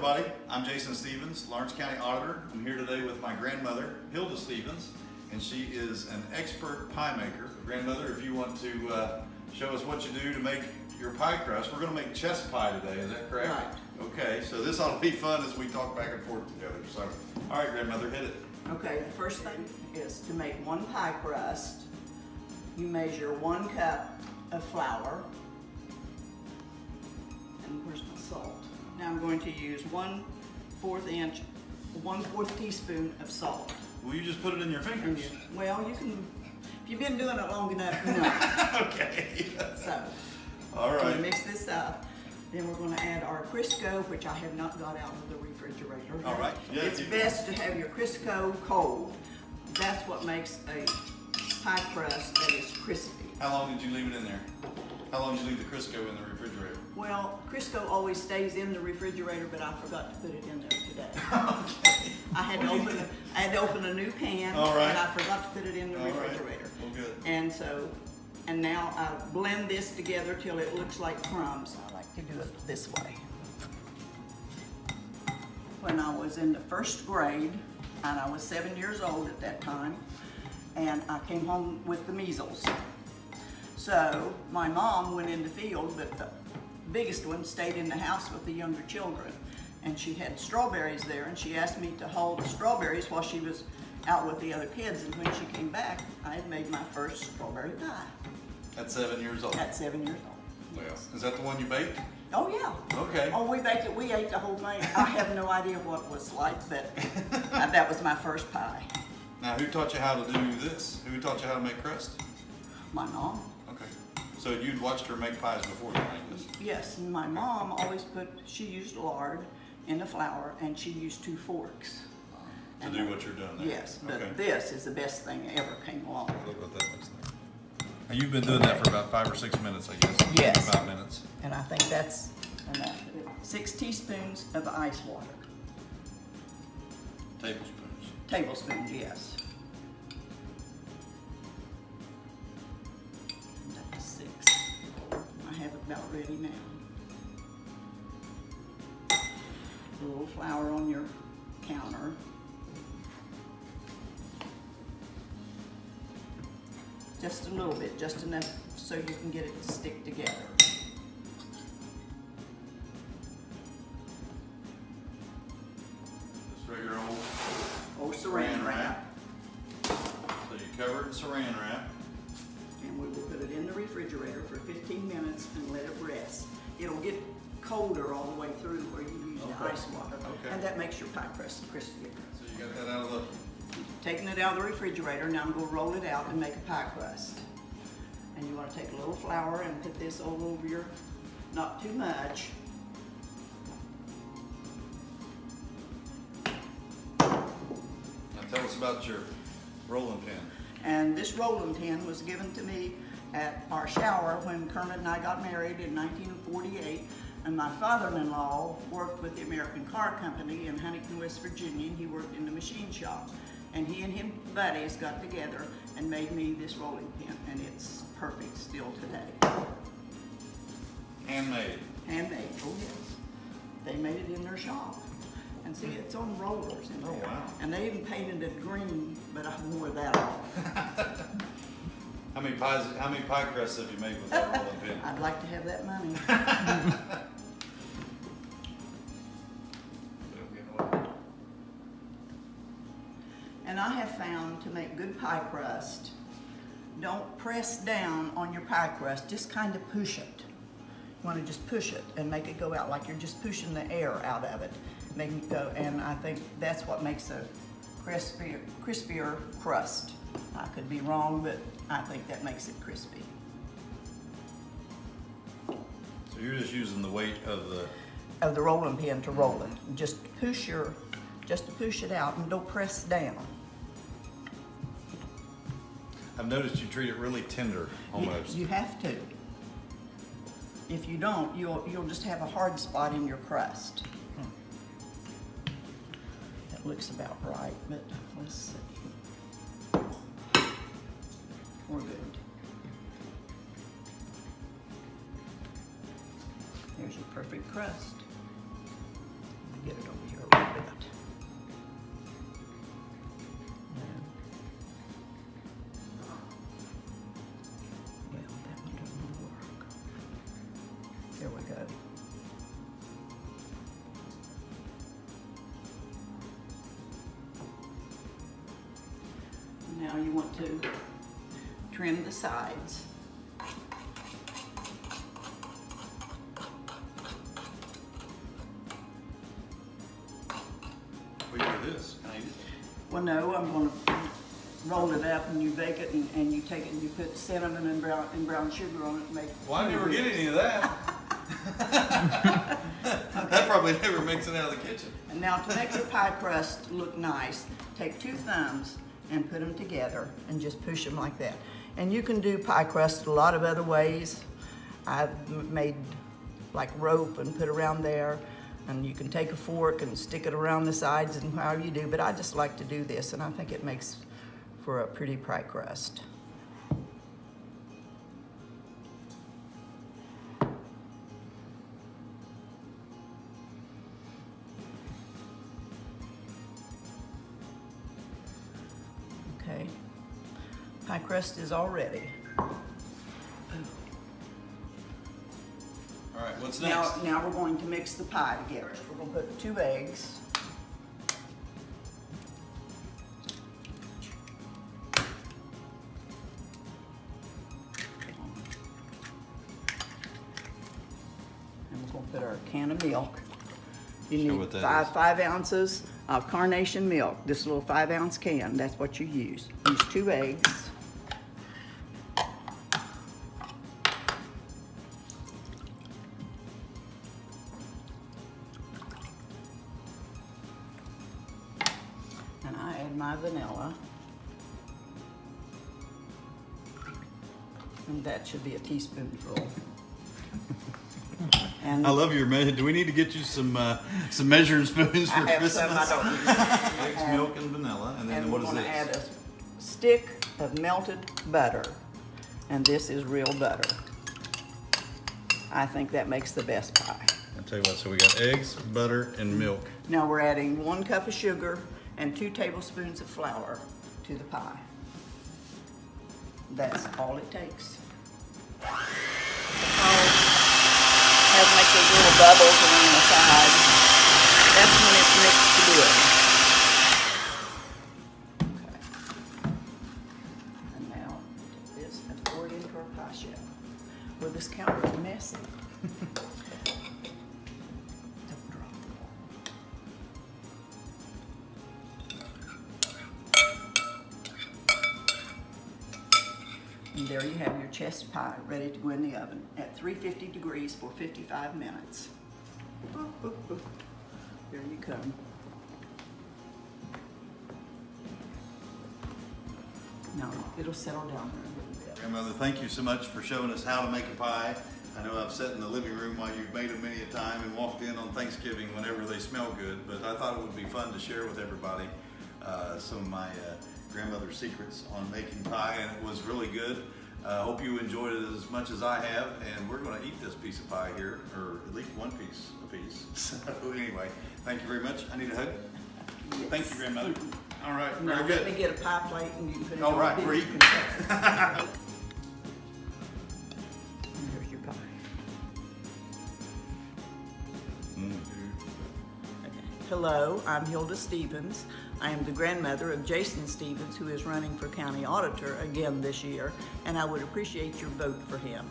everybody. I'm Jason Stephens, Lawrence County Auditor. I'm here today with my grandmother, Hilda Stephens, and she is an expert pie maker. Grandmother, if you want to show us what you do to make your pie crust, we're going to make chess pie today, is that correct? Right. Okay, so this ought to be fun as we talk back and forth together. So, all right, Grandmother, hit it. Okay, the first thing is to make one pie crust. You measure 1 cup of flour. And where's my salt? Now I'm going to use 1/4 teaspoon of salt. Will you just put it in your fingers? Well, you can, if you've been doing it long enough, you know. Okay. So, All right. mix this up. Then we're going to add our Crisco, which I have not got out of the refrigerator. All right. Yeah, It's best to have your Crisco cold. That's what makes a pie crust that is crispy. How long did you leave it in there? How long did you leave the Crisco in the refrigerator? Well, Crisco always stays in the refrigerator, but I forgot to put it in there today. Okay. I had to open a new pan, All right. and I forgot to put it in the All right. refrigerator. Well, good. And now I blend this together till it looks like crumbs. I like to do it this way. When I was in the first grade, and I was 7 years old at that time, and I came home with the measles. So my mom went in the field, but the biggest one stayed in the house with the younger children. And she had strawberries there, and she asked me to hold the strawberries while she was out with the other kids. And when she came back, I had made my first strawberry pie. At 7 years old? At 7 years old. Well, is that the one you baked? Oh yeah. Okay. Oh, we baked it. We ate the whole thing. I have no idea what it was like, but that was my first pie. Now, who taught you how to do this? Who taught you how to make crust? My mom. Okay. So you'd watched her make pies before you made this? Yes, my mom always she used lard in the flour, and she used 2 forks. To do what you're doing there? Yes, but Okay. this is the best thing that ever came along. Look what that looks like. And you've been doing that for about 5 or 6 minutes, I guess? Yes. 5 minutes. And I think that's enough. 6 teaspoons of ice water. Tablespoons. Tablespoons, yes. That's 6. I have it about ready now. A little flour on your counter. Just a little bit, just enough so you can get it to stick together. Just regular old Saran wrap. So you cover it in saran wrap. And we will put it in the refrigerator for 15 minutes and let it rest. It'll get colder all the way through where you use the Okay. ice water. Okay. And that makes your pie crust crispier. So you got that out of the... Taking it out of the refrigerator, now I'm going to roll it out and make a pie crust. And you want to take a little flour and put this all over your, not too much. Now tell us about your rolling pin. And this rolling pin was given to me at our shower when Kermit and I got married in 1948. And my father-in-law worked with the American Car Company in Huntington, West Virginia, and he worked in the machine shop. And he and his buddies got together and made me this rolling pin, and it's perfect still today. Handmade. Handmade, oh yes. They made it in their shop. And see, it's on rollers in there. Oh, wow. And they even painted it green, but I wore that off. How many pie crusts have you made with that rolling pin? I'd like to have that money. And I have found to make good pie crust, don't press down on your pie crust, just kind of push it. You want to just push it and make it go out like you're just pushing the air out of it. Make it go, and I think that's what makes a crispier crust. I could be wrong, but I think that makes it crispy. So you're just using the weight of the... Of the rolling pin to roll it. Just to push it out and don't press down. I've noticed you treat it really tender, almost. You have to. If you don't, you'll just have a hard spot in your crust. That looks about right, but let's see. We're good. There's your perfect crust. get it over here a little bit. Well, that one doesn't work. There we go. Now you want to trim the sides. We do this. Can I eat it? Well, no, I'm gonna roll it up and you bake it and you take it and you put cinnamon and brown sugar on it and make. Well, I never get any of that. That probably never makes it out of the kitchen. And now to make your pie crust look nice, take 2 thumbs and put them together and just push them like that. And you can do pie crust a lot of other ways. I've made like rope and put around there, and you can take a fork and stick it around the sides and however you do, but I just like to do this and I think it makes for a pretty pie crust. Okay, pie crust is all ready. All right, what's next? Now we're going to mix the pie together. We're going to put 2 eggs. And we're going to put our can of milk. You Show need what that is. 5 ounces of carnation milk. This little 5-ounce can, that's what you use. Use 2 eggs. And I add my vanilla. And that should be a teaspoonful. And I love your measure. Do we need to get you some measuring spoons for I have Christmas? some I don't use. Eggs, milk, and vanilla, and then And what we're is gonna this? add a stick of melted butter. And this is real butter. I think that makes the best pie. I'll tell you what. So we got eggs, butter, and milk. Now we're adding 1 cup of sugar and 2 tablespoons of flour to the pie. That's all it takes. The pie has to make those little bubbles around the side. That's when it's mixed good. Okay. And now take this and pour it into our pie shell. Well, this counter is messy. Don't drop it. And there you have your chest pie ready to go in the oven at 350 degrees for 55 minutes. Here you come. Now it'll settle down there a little bit. Grandmother, thank you so much for showing us how to make a pie. I know I've sat in the living room while you've made them many a time and walked in on Thanksgiving whenever they smell good, but I thought it would be fun to share with everybody some of my grandmother's secrets on making pie, and it was really good. Hope you enjoyed it as much as I have, and we're going to eat this piece of pie here, or at least 1 piece apiece. So anyway, thank you very much. I need a hug. Yes. Thank you, grandmother. All right, Now very let me good. get a pie plate and you can put it All on right, the we're big eating. container. There's your pie. Hello, I'm Hilda Stephens. I am the grandmother of Jason Stephens, who is running for county auditor again this year, and I would appreciate your vote for him.